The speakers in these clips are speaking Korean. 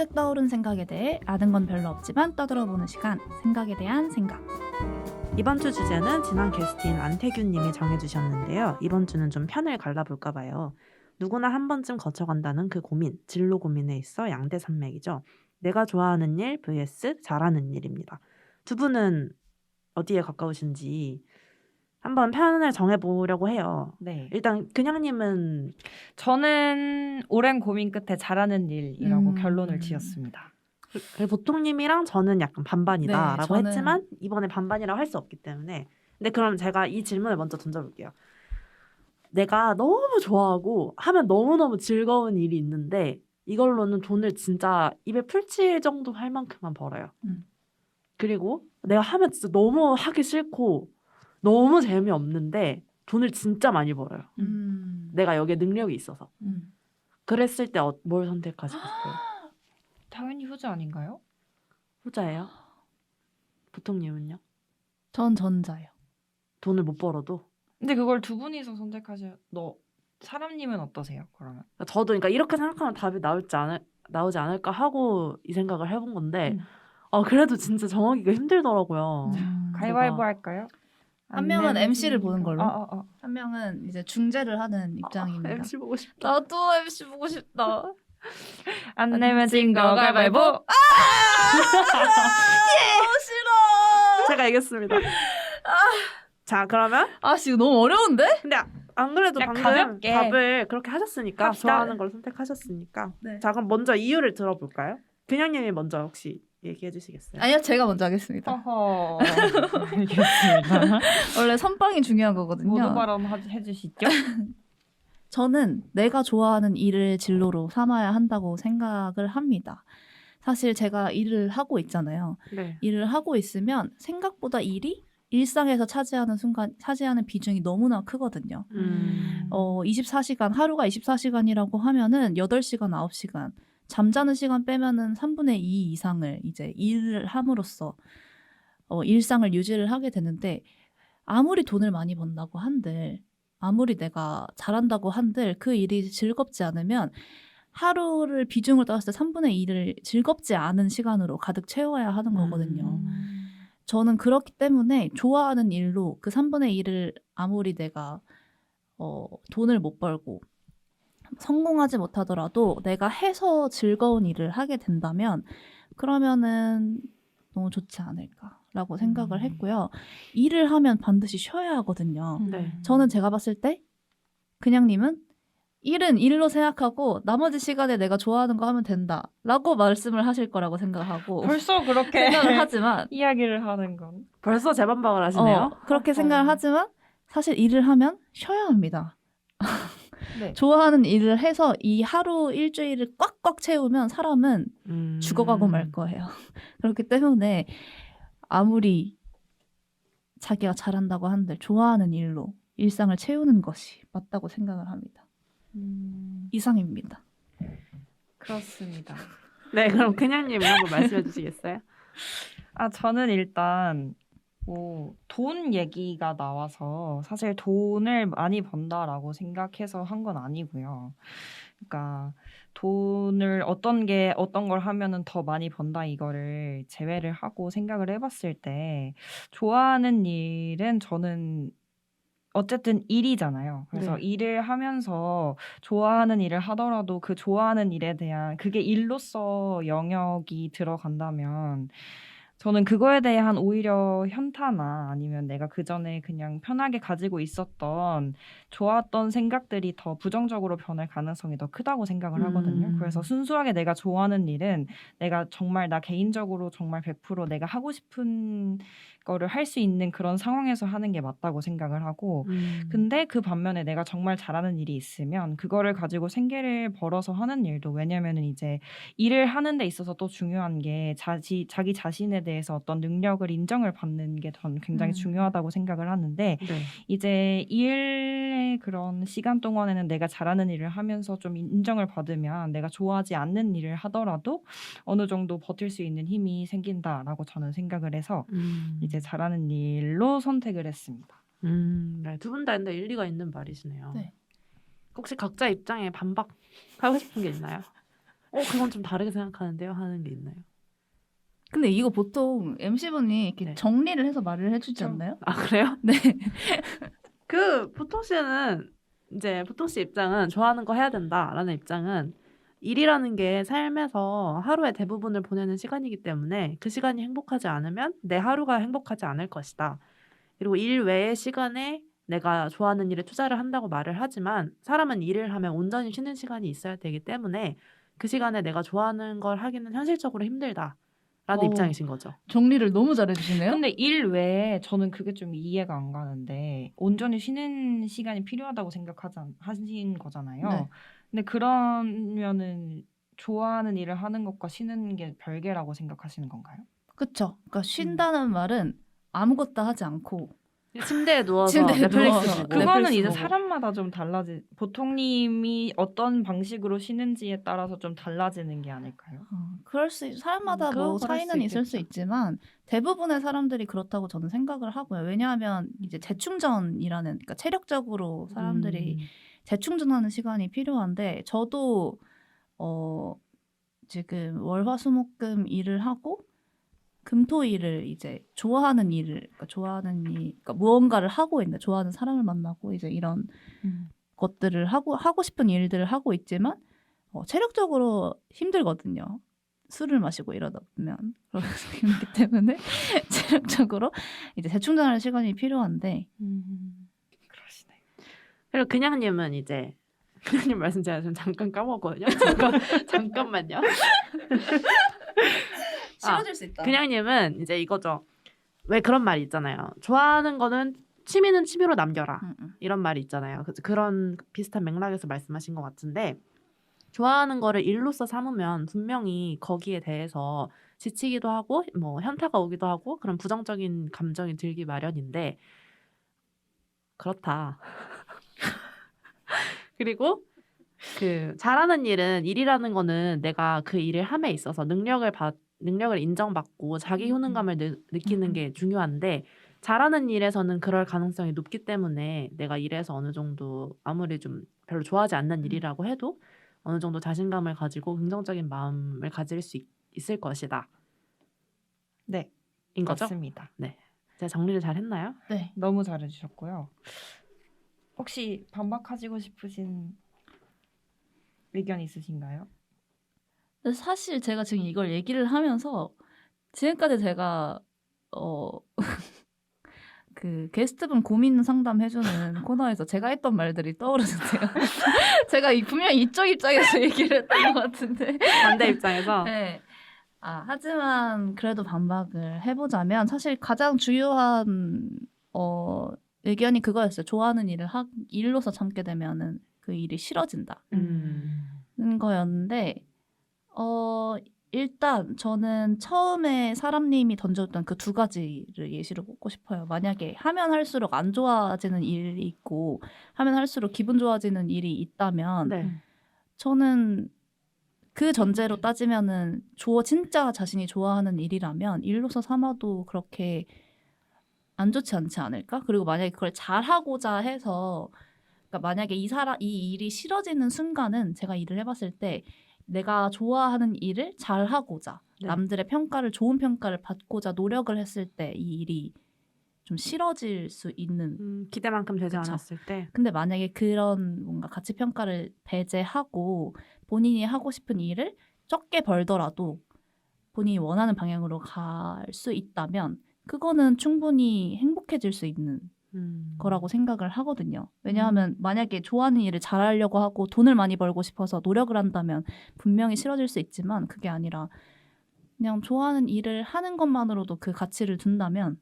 문득 떠오른 생각에 대해 아는 건 별로 없지만 떠들어보는 시간, 생각에 대한 생각. 이번 주 주제는 지난 게스트인 안태균님이 정해주셨는데요. 이번 주는 좀 편을 갈라볼까 봐요. 누구나 한 번쯤 거쳐간다는 그 고민, 진로 고민에 있어 양대산맥이죠. 내가 좋아하는 일 vs 잘하는 일입니다. 두 분은 어디에 가까우신지 한번 편을 정해보려고 해요. 네. 일단 그냥님은 저는 오랜 고민 끝에 잘하는 일이라고 결론을 지었습니다. 보통님이랑 저는 약간 반반이다라고 네, 저는- 했지만 이번에 반반이라고 할 수 없기 때문에 근데 그럼 제가 이 질문을 먼저 던져볼게요. 내가 너무 좋아하고 하면 너무너무 즐거운 일이 있는데 이걸로는 돈을 진짜 입에 풀칠 정도 할 만큼만 벌어요. 그리고 내가 하면 진짜 너무 하기 싫고 너무 재미없는데 돈을 진짜 많이 벌어요. 내가 여기에 능력이 있어서. 그랬을 때 뭘 선택하시겠어요? 당연히 후자 아닌가요? 후자예요? 보통님은요? 전 전자요. 돈을 못 벌어도? 근데 그걸 두 분이서 사람님은 어떠세요? 그러면? 저도 그러니까 이렇게 생각하면 답이 나오지 않을까 하고 이 생각을 해본 건데 그래도 진짜 정하기가 힘들더라고요. 가위바위보 제가- 할까요? 한 명은 안 내면 MC를 지는 보는 거. 걸로. 한 명은 이제 중재를 하는 입장입니다. MC 보고 싶다. 나도 MC 보고 싶다. 안 내면 진 거 가위바위보. 싫어. 제가 이겼습니다. 자 그러면 지금 너무 어려운데? 근데 안 그래도 그냥 방금 가볍게 답을 그렇게 하셨으니까 합시다. 좋아하는 걸 선택하셨으니까 네. 자 그럼 먼저 이유를 들어볼까요? 그냥님이 먼저 혹시 얘기해 주시겠어요? 아니요, 제가 먼저 하겠습니다. 어허. 알겠습니다. 원래 선빵이 중요한 거거든요. 모두 발언 해주시죠. 저는 내가 좋아하는 일을 진로로 삼아야 한다고 생각을 합니다. 사실 제가 일을 하고 있잖아요. 네. 일을 하고 있으면 생각보다 일이 일상에서 차지하는 비중이 너무나 크거든요. 24시간, 하루가 24시간이라고 하면은 8시간, 9시간. 잠자는 시간 빼면은 3분의 2 이상을 이제 일을 함으로써 일상을 유지를 하게 되는데 아무리 돈을 많이 번다고 한들 아무리 내가 잘한다고 한들 그 일이 즐겁지 않으면 하루를 비중을 따졌을 때 3분의 2를 즐겁지 않은 시간으로 가득 채워야 하는 거거든요. 저는 그렇기 때문에 좋아하는 일로 그 3분의 1을 아무리 내가 돈을 못 벌고 성공하지 못하더라도 내가 해서 즐거운 일을 하게 된다면 그러면은 너무 좋지 않을까라고 생각을 했고요. 일을 하면 반드시 쉬어야 하거든요. 네. 저는 제가 봤을 때 그냥님은 일은 일로 생각하고 나머지 시간에 내가 좋아하는 거 하면 된다라고 말씀을 하실 거라고 생각하고 벌써 그렇게 생각을 하지만 이야기를 하는 건. 벌써 재반박을 하시네요. 그렇게 생각을 하지만 사실 일을 하면 쉬어야 합니다. 네. 좋아하는 일을 해서 이 하루 일주일을 꽉꽉 채우면 사람은 죽어가고 말 거예요. 그렇기 때문에 아무리 자기가 잘한다고 한들 좋아하는 일로 일상을 채우는 것이 맞다고 생각을 합니다. 이상입니다. 그렇습니다. 네, 그럼 그냥님이 한번 말씀해 주시겠어요? 저는 일단 돈 얘기가 나와서 사실 돈을 많이 번다라고 생각해서 한 건 아니고요. 그러니까 돈을 어떤 걸 하면은 더 많이 번다 이거를 제외를 하고 생각을 해봤을 때 좋아하는 일은 저는 어쨌든 일이잖아요. 그래서 네. 일을 하면서 좋아하는 일을 하더라도 그 좋아하는 일에 대한 그게 일로서 영역이 들어간다면 저는 그거에 대한 오히려 현타나 아니면 내가 그전에 그냥 편하게 가지고 있었던 좋았던 생각들이 더 부정적으로 변할 가능성이 더 크다고 생각을 하거든요. 그래서 순수하게 내가 좋아하는 일은 내가 정말 나 개인적으로 정말 100% 내가 하고 싶은 거를 할 수 있는 그런 상황에서 하는 게 맞다고 생각을 하고 근데 그 반면에 내가 정말 잘하는 일이 있으면 그거를 가지고 생계를 벌어서 하는 일도 왜냐면은 이제 일을 하는 데 있어서 또 중요한 게 자기 자신에 대해서 어떤 능력을 인정을 받는 게 전 굉장히 중요하다고 생각을 하는데 네. 이제 일의 그런 시간 동안에는 내가 잘하는 일을 하면서 좀 인정을 받으면 내가 좋아하지 않는 일을 하더라도 어느 정도 버틸 수 있는 힘이 생긴다라고 저는 생각을 해서 이제 잘하는 일로 선택을 했습니다. 네, 두 분 다 근데 일리가 있는 말이시네요. 네. 혹시 각자 입장에 반박하고 싶은 게 있나요? 그건 좀 다르게 생각하는데요 하는 게 있나요? 근데 이거 보통 MC분이 이렇게 네. 정리를 해서 말을 해주지 그쵸. 않나요? 아 그래요? 네. 보통 씨는 이제 보통 씨 입장은 좋아하는 거 해야 된다라는 입장은 일이라는 게 삶에서 하루의 대부분을 보내는 시간이기 때문에 그 시간이 행복하지 않으면 내 하루가 행복하지 않을 것이다. 그리고 일 외의 시간에 내가 좋아하는 일에 투자를 한다고 말을 하지만 사람은 일을 하면 온전히 쉬는 시간이 있어야 되기 때문에 그 시간에 내가 좋아하는 걸 하기는 현실적으로 힘들다라는 입장이신 거죠. 정리를 너무 잘해주시네요. 근데 일 외에 저는 그게 좀 이해가 안 가는데 온전히 쉬는 시간이 필요하다고 하신 거잖아요. 네. 근데 그러면은 좋아하는 일을 하는 것과 쉬는 게 별개라고 생각하시는 건가요? 그쵸. 그러니까 쉰다는 말은 아무것도 하지 않고 침대에 누워서 침대에 넷플릭스 누워서 보고 그거는 넷플릭스 이제 보고. 사람마다 좀 보통님이 어떤 방식으로 쉬는지에 따라서 좀 달라지는 게 아닐까요? 사람마다 그거 뭐 그럴 차이는 수 있을 수 있겠죠. 있지만 대부분의 사람들이 그렇다고 저는 생각을 하고요. 왜냐하면 이제 재충전이라는 그러니까 체력적으로 사람들이 재충전하는 시간이 필요한데 저도 지금 월화수목금 일을 하고 금토일을 이제 좋아하는 일을 그러니까 무언가를 하고 있는 좋아하는 사람을 만나고 이제 이런 것들을 하고 싶은 일들을 하고 있지만 체력적으로 힘들거든요. 술을 마시고 이러다 보면 그래서 힘들기 때문에 체력적으로 이제 재충전할 시간이 필요한데 그러시네. 그리고 그냥님은 이제 그냥님 말씀 제가 좀 잠깐 까먹었거든요. 잠깐만요. 싫어질 수 있다. 그냥님은 이제 이거죠. 왜 그런 말이 있잖아요. 좋아하는 거는 취미는 취미로 남겨라. 이런 말이 있잖아요. 그런 비슷한 맥락에서 말씀하신 것 같은데 좋아하는 거를 일로서 삼으면 분명히 거기에 대해서 지치기도 하고 뭐 현타가 오기도 하고 그런 부정적인 감정이 들기 마련인데 그렇다. 그리고 잘하는 일이라는 거는 내가 그 일을 함에 있어서 능력을 인정받고 자기 효능감을 느끼는 게 중요한데 잘하는 일에서는 그럴 가능성이 높기 때문에 내가 일에서 어느 정도 아무리 좀 별로 좋아하지 않는 일이라고 해도 어느 정도 자신감을 가지고 긍정적인 마음을 가질 수 있을 것이다. 네, 인 거죠? 맞습니다. 네. 제가 정리를 잘 했나요? 네. 너무 잘해주셨고요. 혹시 반박하시고 싶으신 의견 있으신가요? 근데 사실 제가 지금 이걸 얘기를 하면서 지금까지 제가 그 게스트분 고민 상담 해주는 코너에서 제가 했던 말들이 떠오르는데요. 제가 분명히 이쪽 입장에서 얘기를 했던 것 같은데. 반대 입장에서 네. 하지만 그래도 반박을 해보자면 사실 가장 주요한 의견이 그거였어요. 좋아하는 일로서 참게 되면은 그 일이 싫어진다는 거였는데 일단 저는 처음에 사람님이 던졌던 그 두 가지를 예시로 꼽고 싶어요. 만약에 하면 할수록 안 좋아지는 일이 있고 하면 할수록 기분 좋아지는 일이 있다면 네. 저는 그 전제로 따지면은 진짜 자신이 좋아하는 일이라면 일로서 삼아도 그렇게 안 좋지 않지 않을까? 그리고 만약에 그걸 잘하고자 해서 그러니까 만약에 이 일이 싫어지는 순간은 제가 일을 해봤을 때 내가 좋아하는 일을 잘하고자 네. 남들의 좋은 평가를 받고자 노력을 했을 때 이 일이 좀 싫어질 수 있는 기대만큼 되지 그쵸. 않았을 때 근데 만약에 그런 뭔가 가치 평가를 배제하고 본인이 하고 싶은 일을 적게 벌더라도 본인이 원하는 방향으로 갈 수 있다면 그거는 충분히 행복해질 수 있는 거라고 생각을 하거든요. 왜냐하면 만약에 좋아하는 일을 잘하려고 하고 돈을 많이 벌고 싶어서 노력을 한다면 분명히 싫어질 수 있지만 그게 아니라 그냥 좋아하는 일을 하는 것만으로도 그 가치를 둔다면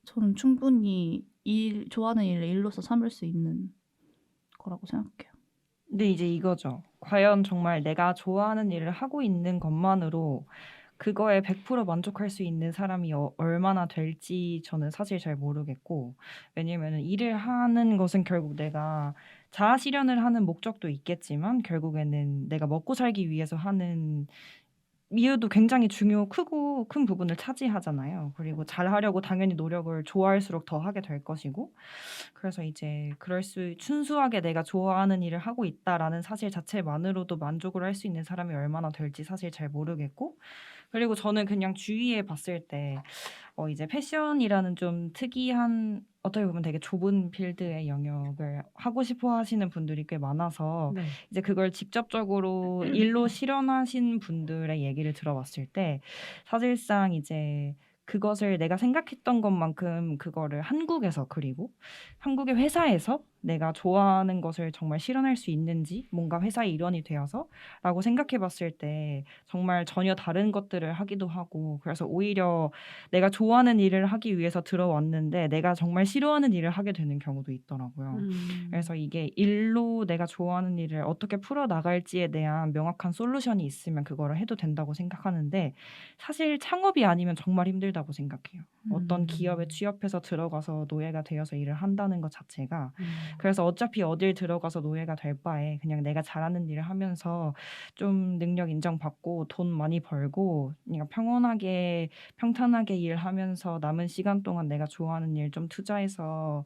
저는 충분히 좋아하는 일을 일로서 삼을 수 있는 거라고 생각해요. 근데 이제 이거죠. 과연 정말 내가 좋아하는 일을 하고 있는 것만으로 그거에 100% 만족할 수 있는 사람이 얼마나 될지 저는 사실 잘 모르겠고 왜냐면 일을 하는 것은 결국 내가 자아 실현을 하는 목적도 있겠지만 결국에는 내가 먹고 살기 위해서 하는 이유도 굉장히 크고 큰 부분을 차지하잖아요. 그리고 잘하려고 당연히 노력을 좋아할수록 더 하게 될 것이고, 그래서 이제 순수하게 내가 좋아하는 일을 하고 있다라는 사실 자체만으로도 만족을 할 수 있는 사람이 얼마나 될지 사실 잘 모르겠고, 그리고 저는 그냥 주위에 봤을 때 이제 패션이라는 좀 특이한, 어떻게 보면 되게 좁은 필드의 영역을 하고 싶어 하시는 분들이 꽤 많아서 네. 이제 그걸 직접적으로 일로 실현하신 분들의 얘기를 들어봤을 때 사실상 이제 그것을 내가 생각했던 것만큼 그거를 한국에서, 그리고 한국의 회사에서 내가 좋아하는 것을 정말 실현할 수 있는지, 뭔가 회사의 일원이 되어서 라고 생각해 봤을 때 정말 전혀 다른 것들을 하기도 하고, 그래서 오히려 내가 좋아하는 일을 하기 위해서 들어왔는데 내가 정말 싫어하는 일을 하게 되는 경우도 있더라고요. 그래서 이게 일로 내가 좋아하는 일을 어떻게 풀어나갈지에 대한 명확한 솔루션이 있으면 그거를 해도 된다고 생각하는데, 사실 창업이 아니면 정말 힘들다고 생각해요. 어떤 기업에 취업해서 들어가서 노예가 되어서 일을 한다는 것 자체가. 그래서 어차피 어딜 들어가서 노예가 될 바에 그냥 내가 잘하는 일을 하면서 좀 능력 인정받고 돈 많이 벌고 그냥 평탄하게 일하면서 남은 시간 동안 내가 좋아하는 일 좀 투자해서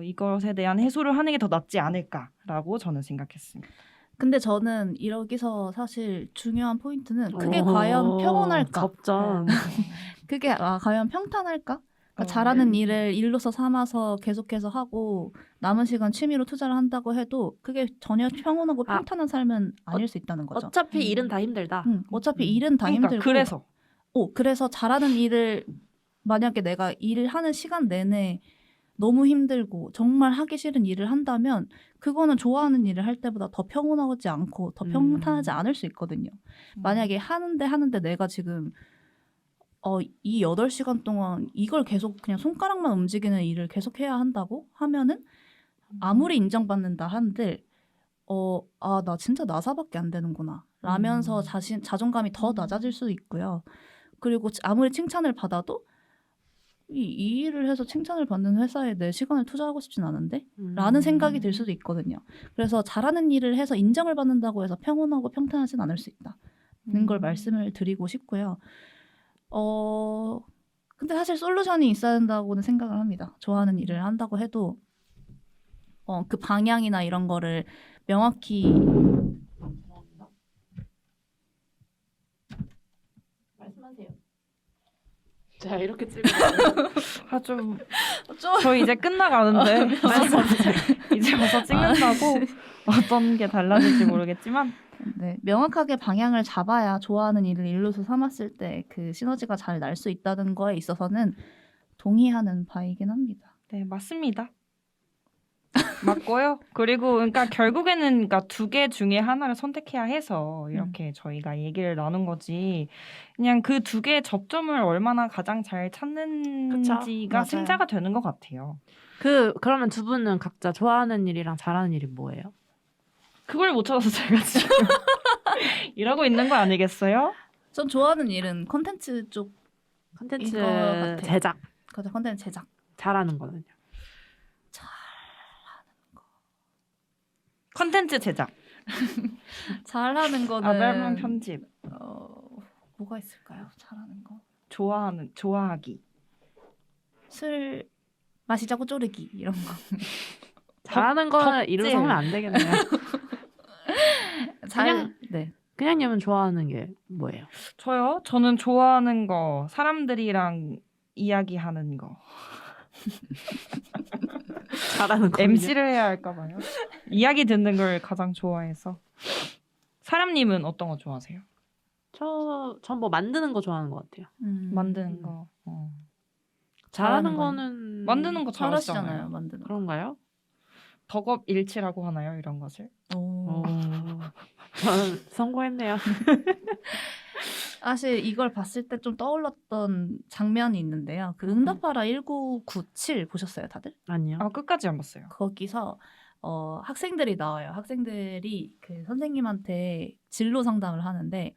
이것에 대한 해소를 하는 게 더 낫지 않을까라고 저는 생각했습니다. 근데 저는 여기서 사실 중요한 포인트는 그게 과연 평온할까? 접전. 그게 과연 평탄할까? 그러니까 어. 잘하는 일을 일로서 삼아서 계속해서 하고 남은 시간 취미로 투자를 한다고 해도 그게 전혀 평온하고 평탄한 삶은 아닐 수 있다는 거죠. 어차피 일은 다 힘들다. 어차피 일은 다 그러니까 힘들고. 그래서 잘하는 일을 만약에 내가 일을 하는 시간 내내 너무 힘들고 정말 하기 싫은 일을 한다면 그거는 좋아하는 일을 할 때보다 더 평온하지 않고 더 평탄하지 않을 수 있거든요. 만약에 하는데 내가 지금 이 8시간 동안 이걸 계속 그냥 손가락만 움직이는 일을 계속 해야 한다고 하면은 아무리 인정받는다 한들 나 진짜 나사밖에 안 되는구나 라면서 자존감이 더 낮아질 수도 있고요. 그리고 아무리 칭찬을 받아도 이 일을 해서 칭찬을 받는 회사에 내 시간을 투자하고 싶진 않은데? 라는 생각이 들 수도 있거든요. 그래서 잘하는 일을 해서 인정을 받는다고 해서 평온하고 평탄하진 않을 수 있다는 걸 말씀을 드리고 싶고요. 근데 사실 솔루션이 있어야 된다고는 생각을 합니다. 좋아하는 일을 한다고 해도 그 방향이나 이런 거를 명확히 말씀하세요. 자, 이렇게 찍으면 좀 저희 이제 끝나가는데 이제 와서 찍는다고 어떤 게 달라질지 모르겠지만 네, 명확하게 방향을 잡아야 좋아하는 일을 일로서 삼았을 때 그 시너지가 잘 날 수 있다는 거에 있어서는 동의하는 바이긴 합니다. 네, 맞습니다. 맞고요. 그리고 그러니까 결국에는 두 개 중에 하나를 선택해야 해서 이렇게 저희가 얘기를 나눈 거지. 그냥 그 두 개의 접점을 얼마나 가장 잘 찾는지가 승자가 되는 것 같아요. 그러면 두 분은 각자 좋아하는 일이랑 잘하는 일이 뭐예요? 그걸 못 찾아서 제가 지금 이러고 있는 거 아니겠어요? 전 좋아하는 일은 콘텐츠 쪽 콘텐츠 이거 같아요. 제작. 콘텐츠 제작. 잘하는 거는요? 콘텐츠 제작. 잘하는 거는 아벨만 편집. 뭐가 있을까요? 잘하는 거. 좋아하기. 술 마시자고 쪼르기 이런 거. 잘하는 거는 이루 삼으면 안 되겠네요. 그냥님은 좋아하는 게 뭐예요? 저는 좋아하는 거 사람들이랑 이야기하는 거. 잘하는 거. MC를 해야 할까 봐요. 이야기 듣는 걸 가장 좋아해서. 사람님은 어떤 거 좋아하세요? 전 뭐 만드는 거 좋아하는 것 같아요. 만드는 거. 잘하는 거는 만드는 거 잘하시잖아요. 잘하시잖아요. 만드는 거. 그런가요? 덕업일치라고 하나요? 이런 것을? 저는 성공했네요. 사실 이걸 봤을 때 좀 떠올랐던 장면이 있는데요. 그 응답하라 1997 보셨어요, 다들? 아니요. 끝까지 안 봤어요. 거기서 학생들이 나와요. 학생들이 그 선생님한테 진로 상담을 하는데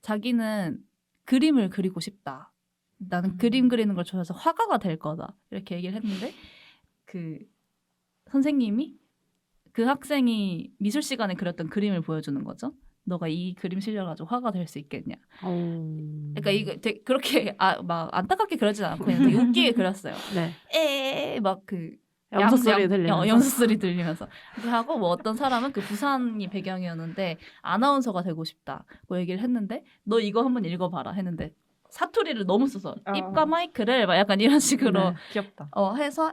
자기는 그림을 그리고 싶다. 나는 그림 그리는 걸 좋아해서 화가가 될 거다. 이렇게 얘기를 했는데 그 선생님이 그 학생이 미술 시간에 그렸던 그림을 보여주는 거죠. 너가 이 그림 실려가지고 화가 될 수 있겠냐. 그러니까 이거 되게 그렇게 막 안타깝게 그러진 않고 그냥 되게 웃기게 그렸어요. 네. 막그 염소 소리 들리면서. 염소 소리 들리면서 이렇게 하고 뭐 어떤 사람은 그 부산이 배경이었는데 아나운서가 되고 싶다고 얘기를 했는데 너 이거 한번 읽어봐라 했는데 사투리를 너무 써서 입과 마이크를 막 약간 이런 식으로 네. 귀엽다. 해서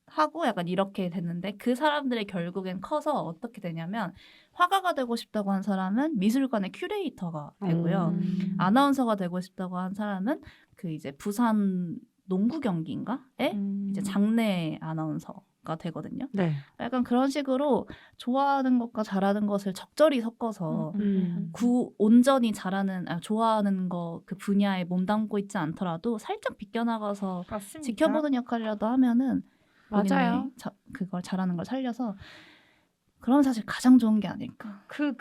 하고 약간 이렇게 됐는데 그 사람들이 결국엔 커서 어떻게 되냐면 화가가 되고 싶다고 한 사람은 미술관의 큐레이터가 되고요. 아나운서가 되고 싶다고 한 사람은 그 이제 부산 농구 경기인가에 이제 장내 아나운서가 되거든요. 네. 약간 그런 식으로 좋아하는 것과 잘하는 것을 적절히 섞어서 온전히 좋아하는 거 그 분야에 몸담고 있지 않더라도 살짝 비껴나가서 맞습니다. 지켜보는 역할이라도 하면은 맞아요. 그걸 잘하는 걸 살려서 그럼 사실 가장 좋은 게 아닐까. 그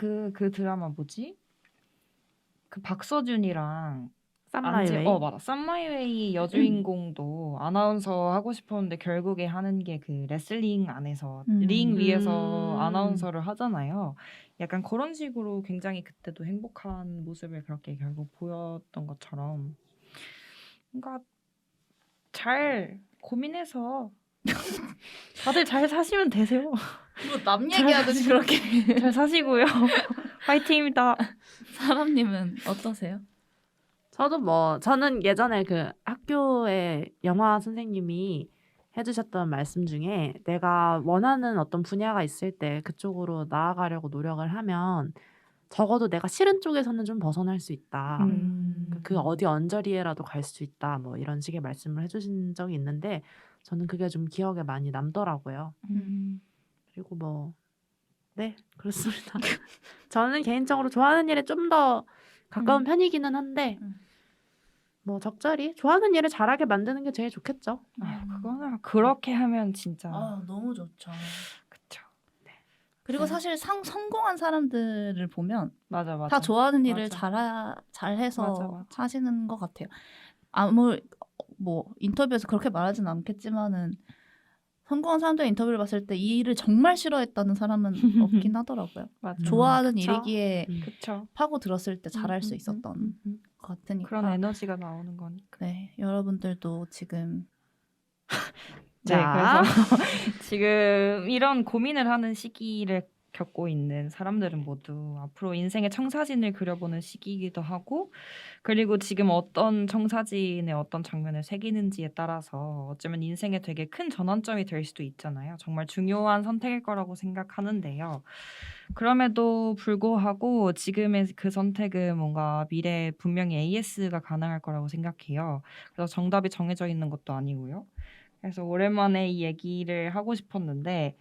드라마 뭐지? 그 박서준이랑 쌈마이웨이. 맞아. 쌈마이웨이 여주인공도 아나운서 하고 싶었는데 결국에 하는 게 그 레슬링 안에서 링 위에서 아나운서를 하잖아요. 약간 그런 식으로 굉장히 그때도 행복한 모습을 그렇게 결국 보였던 것처럼 뭔가 잘 고민해서 다들 잘 사시면 되세요. 뭐 남 얘기하듯이 그렇게. 잘 사시고요. 파이팅입니다. 사람님은 어떠세요? 저는 예전에 그 학교에 영화 선생님이 해주셨던 말씀 중에 내가 원하는 어떤 분야가 있을 때 그쪽으로 나아가려고 노력을 하면 적어도 내가 싫은 쪽에서는 좀 벗어날 수 있다. 그 어디 언저리에라도 갈 수 있다. 뭐 이런 식의 말씀을 해주신 적이 있는데 저는 그게 좀 기억에 많이 남더라고요. 그리고 네, 그렇습니다. 저는 개인적으로 좋아하는 일에 좀 더 가까운 편이기는 한데 적절히 좋아하는 일을 잘하게 만드는 게 제일 좋겠죠. 그거는 그렇게 하면 진짜 너무 좋죠. 그쵸. 그리고 사실 성공한 사람들을 보면 맞아. 다 좋아하는 일을 맞아. 잘해서 맞아. 하시는 것 같아요. 인터뷰에서 그렇게 말하진 않겠지만은 성공한 사람들 인터뷰를 봤을 때 이 일을 정말 싫어했다는 사람은 없긴 하더라고요. 맞아. 좋아하는 그쵸. 일이기에 그쵸. 파고 들었을 때 잘할 수 있었던 것 같으니까. 그런 에너지가 나오는 거니까. 네, 여러분들도 지금 네, 그래서 지금 이런 고민을 하는 시기를 겪고 있는 사람들은 모두 앞으로 인생의 청사진을 그려보는 시기이기도 하고 그리고 지금 어떤 청사진의 어떤 장면을 새기는지에 따라서 어쩌면 인생에 되게 큰 전환점이 될 수도 있잖아요. 정말 중요한 선택일 거라고 생각하는데요. 그럼에도 불구하고 지금의 그 선택은 뭔가 미래에 분명히 AS가 가능할 거라고 생각해요. 그래서 정답이 정해져 있는 것도 아니고요. 그래서 오랜만에 이 얘기를 하고 싶었는데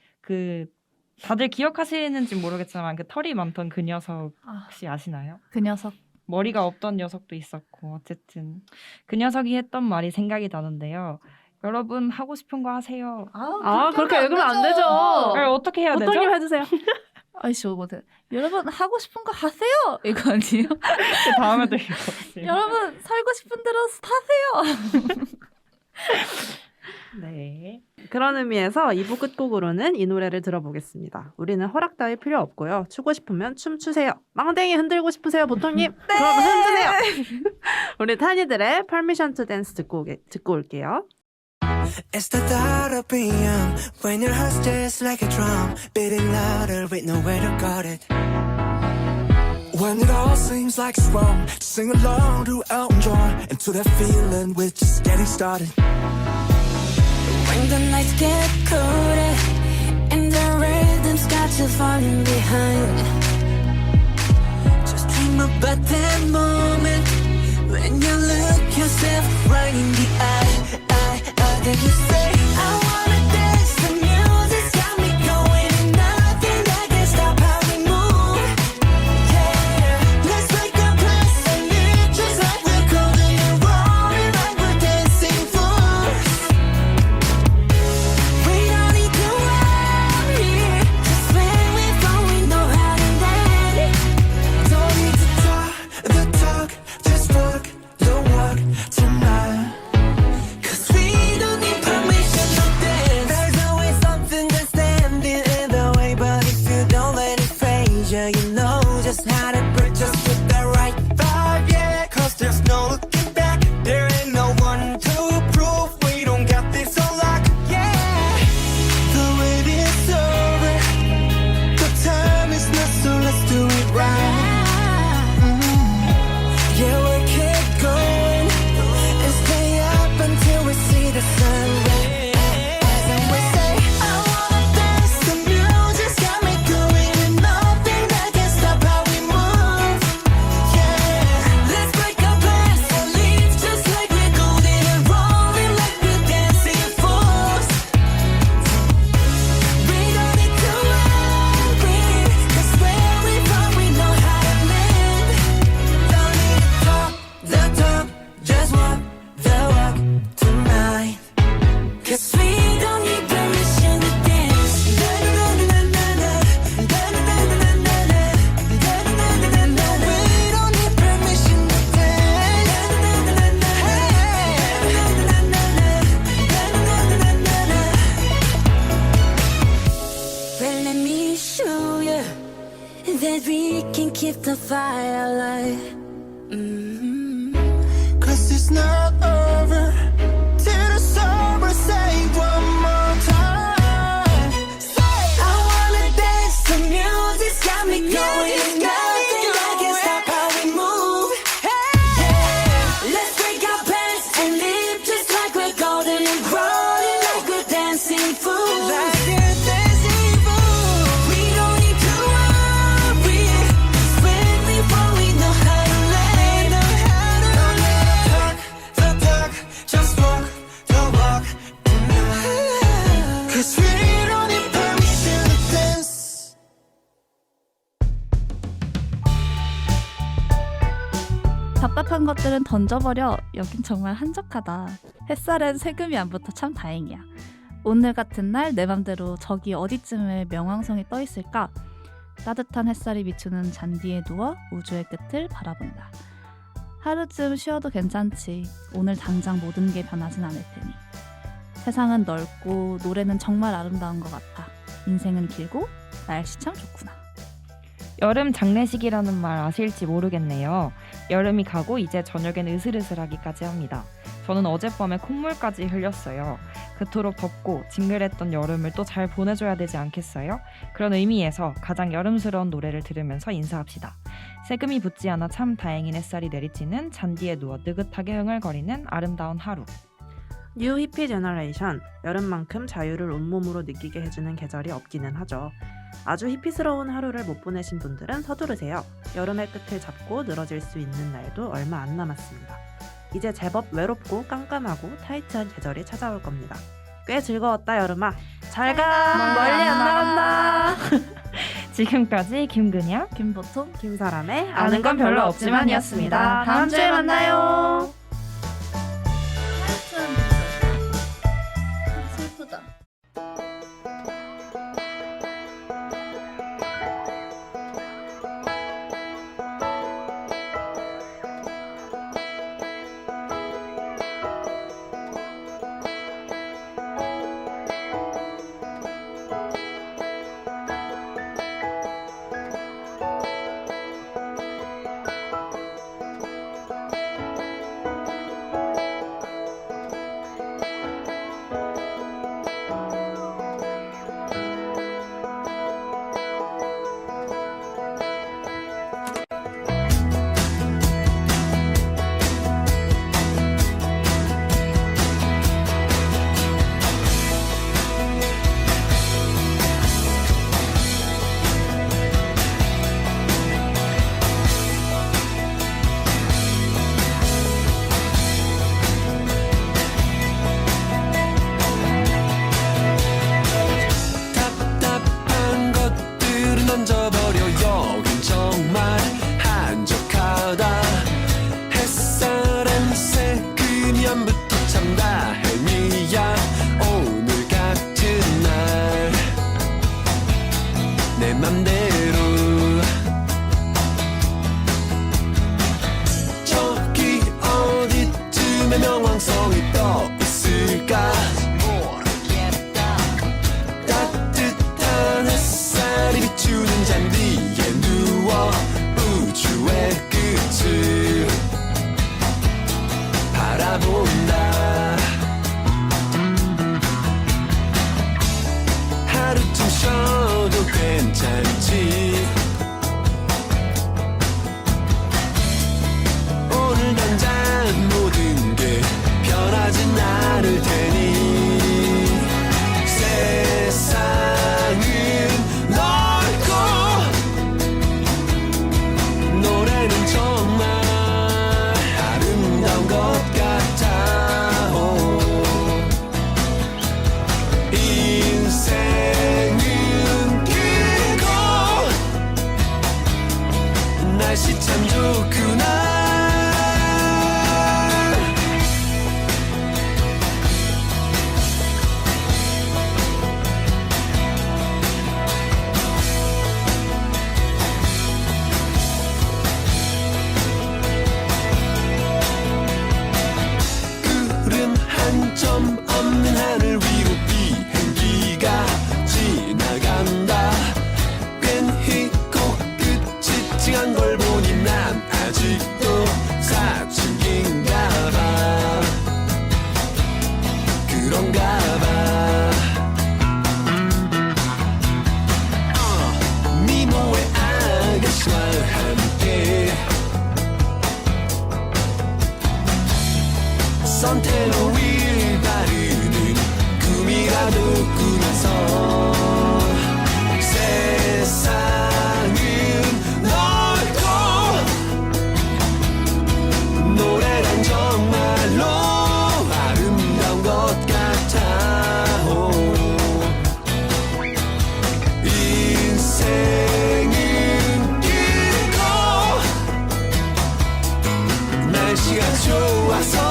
다들 기억하시는지 모르겠지만 그 털이 많던 그 녀석 혹시 아시나요? 그 녀석 머리가 없던 녀석도 있었고 어쨌든 그 녀석이 했던 말이 생각이 나는데요. 여러분 하고 싶은 거 하세요. 그렇게 읽으면 안 되죠. 어떻게 해야 되죠? 보통님 해주세요. 아이씨, 여러분 하고 싶은 거 하세요. 이거 아니에요? 그 다음에도 읽어주세요. 여러분 살고 싶은 대로 사세요. 네. 그런 의미에서 2부 끝곡으로는 이 노래를 들어보겠습니다. 우리는 허락 따위 필요 없고요. 추고 싶으면 춤추세요. 망댕이 흔들고 싶으세요, 보통님? 그럼 흔드세요. 우리 타니들의 Permission to Dance 듣고 올게요. It's the thought of PM when your heart's just like a drum, beating louder with nowhere to guard it. When it all seems like it's wrong, sing along to Elton John, and to that feeling we're just getting started. When the nights get colder and the rhythm's got you falling behind, Just dream about that moment when you look yourself right in the eye. Then you say, I wanna dance, the music's got me going, and nothing that can stop how we move. Yeah, let's make a place and live just like we're golden and rolling like we're dancing fools. we don't need to worry, 'cause when we fall we know how to you know just how to break, just get that right vibe, yeah. Cause there's no looking back, there ain't no one to prove we don't got this on lock, yeah. The wait is over, the time is not, so let's do it right. Yeah, we'll keep going and stay up until we see the sun rise. And we say, I wanna dance, the music's got me going, and nothing that can stop how we move. Yeah, let's break our plans and leave just like we're golden and rolling like we're dancing fools. We don't need to worry, 'cause where we from we know how to live. Don't need to talk the talk, just walk the walk tonight. 'Cause we don't need permission to dance. Da-da-da-da-da-da. Da-da-da-da-da-da. Da-da-da-da-da-da. We don't need permission to dance. Da-da-da-da-da-da. Da-da-da-da-da-da. Well, let me show you that we can keep the fire alive. Cause it's not over till the summer, say one more time. Say, I wanna dance, the music's got me going, nothing that can stop how we move. Yeah, let's break our plans and live just like we're golden and rolling like we're dancing fools. Like we're dancing fools. We don't need to worry, 'cause when we fall we know how to lay. Don't let the talk, just walk the walk tonight. 'Cause we don't need permission to dance. 답답한 것들은 던져버려. 여긴 정말 한적하다. 햇살엔 세금이 안 붙어 참 다행이야. 오늘 같은 날 내 맘대로 저기 어디쯤에 명왕성이 떠 있을까? 따뜻한 햇살이 비추는 잔디에 누워 우주의 끝을 바라본다. 하루쯤 쉬어도 괜찮지. 오늘 당장 모든 게 변하진 않을 테니. 세상은 넓고 노래는 정말 아름다운 것 같아. 인생은 길고 날씨 참 좋구나. 여름 장례식이라는 말 아실지 모르겠네요. 여름이 가고 이제 저녁엔 으슬으슬하기까지 합니다. 저는 어젯밤에 콧물까지 흘렸어요. 그토록 덥고 징그랬던 여름을 또 잘 보내줘야 되지 않겠어요? 그런 의미에서 가장 여름스러운 노래를 들으면서 인사합시다. 세금이 붙지 않아 참 다행인 햇살이 내리쬐는 잔디에 누워 느긋하게 흥얼거리는 아름다운 하루. 뉴 히피 제너레이션, 여름만큼 자유를 온몸으로 느끼게 해주는 계절이 없기는 하죠. 아주 히피스러운 하루를 못 보내신 분들은 서두르세요. 여름의 끝을 잡고 늘어질 수 있는 날도 얼마 안 남았습니다. 이제 제법 외롭고 깜깜하고 타이트한 계절이 찾아올 겁니다. 꽤 즐거웠다 여름아. 잘가. 멀리 안 나간다. 지금까지 김그냥, 김보통, 김사람의 아는 건 별로 없지만이었습니다. 다음 주에 만나요. 슬프다. 날씨 참 좋구나. 구름 한 점 없는 하늘 위로 비행기가 지나간다. 괜히 코끝이 찡한 걸 보니 난 아직도 사춘기인가 봐. 그런가 봐. 미모의 아가씨와 함께 선택로 윌 바르는 꿈이라도 꾸면서 세상은 넓고 노래란 정말로 아름다운 것 같아. 인생은 길고 날씨가 좋아서